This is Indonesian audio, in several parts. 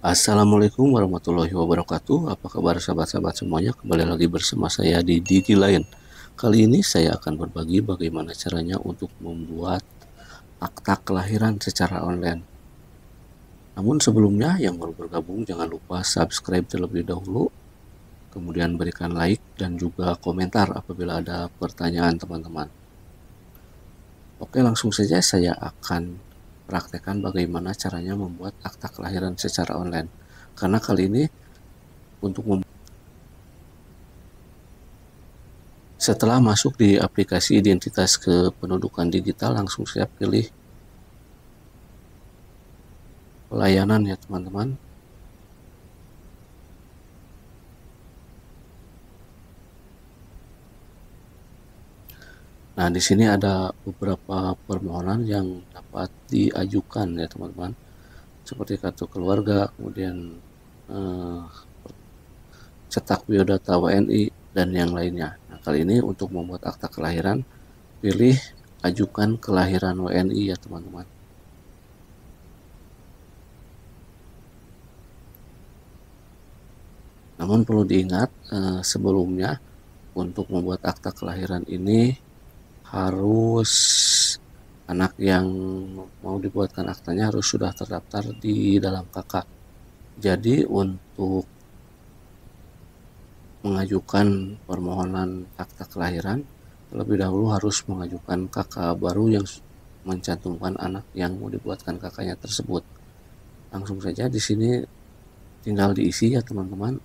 Assalamualaikum warahmatullahi wabarakatuh. Apa kabar sahabat-sahabat semuanya? Kembali lagi bersama saya di Didi Lain. Kali ini saya akan berbagi bagaimana caranya untuk membuat akta kelahiran secara online. Namun sebelumnya yang baru bergabung jangan lupa subscribe terlebih dahulu, kemudian berikan like dan juga komentar apabila ada pertanyaan teman-teman. Oke, langsung saja saya akan praktekkan bagaimana caranya membuat akta kelahiran secara online. Karena kali ini untuk setelah masuk di aplikasi identitas kependudukan digital, langsung saya pilih pelayanan ya teman-teman. Nah, di sini ada beberapa permohonan yang dapat diajukan ya teman-teman, seperti kartu keluarga, kemudian cetak biodata WNI dan yang lainnya. Nah, kali ini untuk membuat akta kelahiran, pilih ajukan kelahiran WNI ya teman-teman. Namun perlu diingat sebelumnya untuk membuat akta kelahiran ini harus anak yang mau dibuatkan aktanya harus sudah terdaftar di dalam KK. Jadi untuk mengajukan permohonan akta kelahiran, terlebih dahulu harus mengajukan KK baru yang mencantumkan anak yang mau dibuatkan KK-nya tersebut. Langsung saja di sini tinggal diisi ya teman-teman,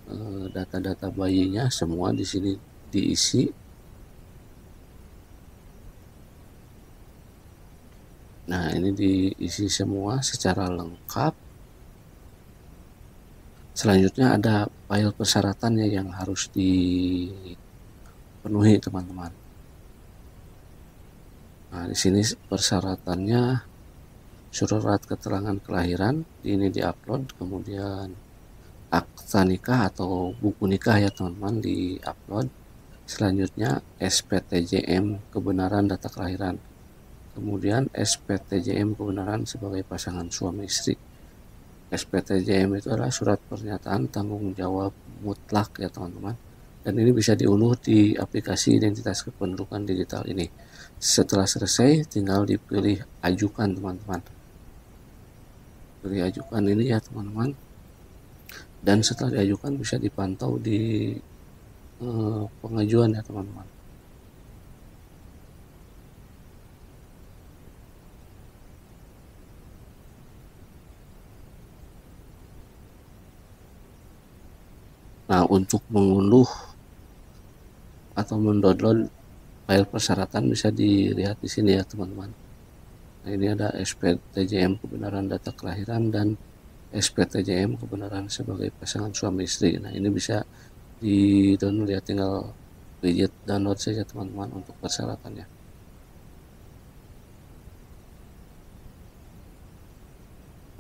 data-data bayinya semua di sini diisi. Nah, ini diisi semua secara lengkap. Selanjutnya ada file persyaratannya yang harus dipenuhi, teman-teman. Nah, di sini persyaratannya surat keterangan kelahiran, ini diupload, kemudian akta nikah atau buku nikah ya teman-teman diupload. Selanjutnya SPTJM kebenaran data kelahiran. Kemudian SPTJM kebenaran sebagai pasangan suami istri. SPTJM itu adalah surat pernyataan tanggung jawab mutlak ya teman-teman. Dan ini bisa diunduh di aplikasi identitas kependudukan digital ini. Setelah selesai tinggal dipilih ajukan teman-teman. Pilih ajukan ini ya teman-teman. Dan setelah diajukan bisa dipantau di pengajuan ya teman-teman. Nah, untuk mengunduh atau mendownload file persyaratan bisa dilihat di sini ya teman-teman. Nah, ini ada SPTJM kebenaran data kelahiran dan SPTJM kebenaran sebagai pasangan suami istri. Nah, ini bisa di download ya, tinggal widget download saja teman-teman untuk persyaratannya.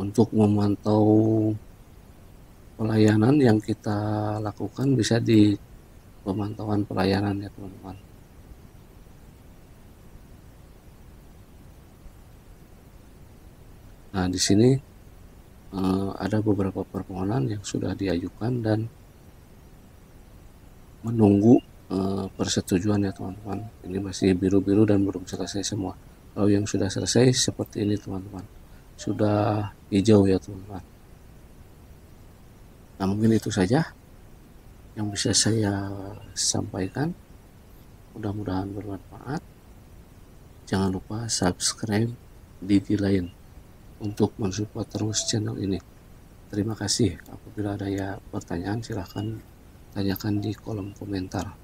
Untuk memantau pelayanan yang kita lakukan bisa di pemantauan pelayanan ya teman-teman. Nah, di sini ada beberapa permohonan yang sudah diajukan dan menunggu persetujuan ya teman-teman. Ini masih biru-biru dan belum selesai semua. Kalau yang sudah selesai seperti ini teman-teman, sudah hijau ya teman-teman. Nah, mungkin itu saja yang bisa saya sampaikan. Mudah-mudahan bermanfaat. Jangan lupa subscribe Didi Lain untuk mensupport terus channel ini. Terima kasih. Apabila ada ya pertanyaan silahkan tanyakan di kolom komentar.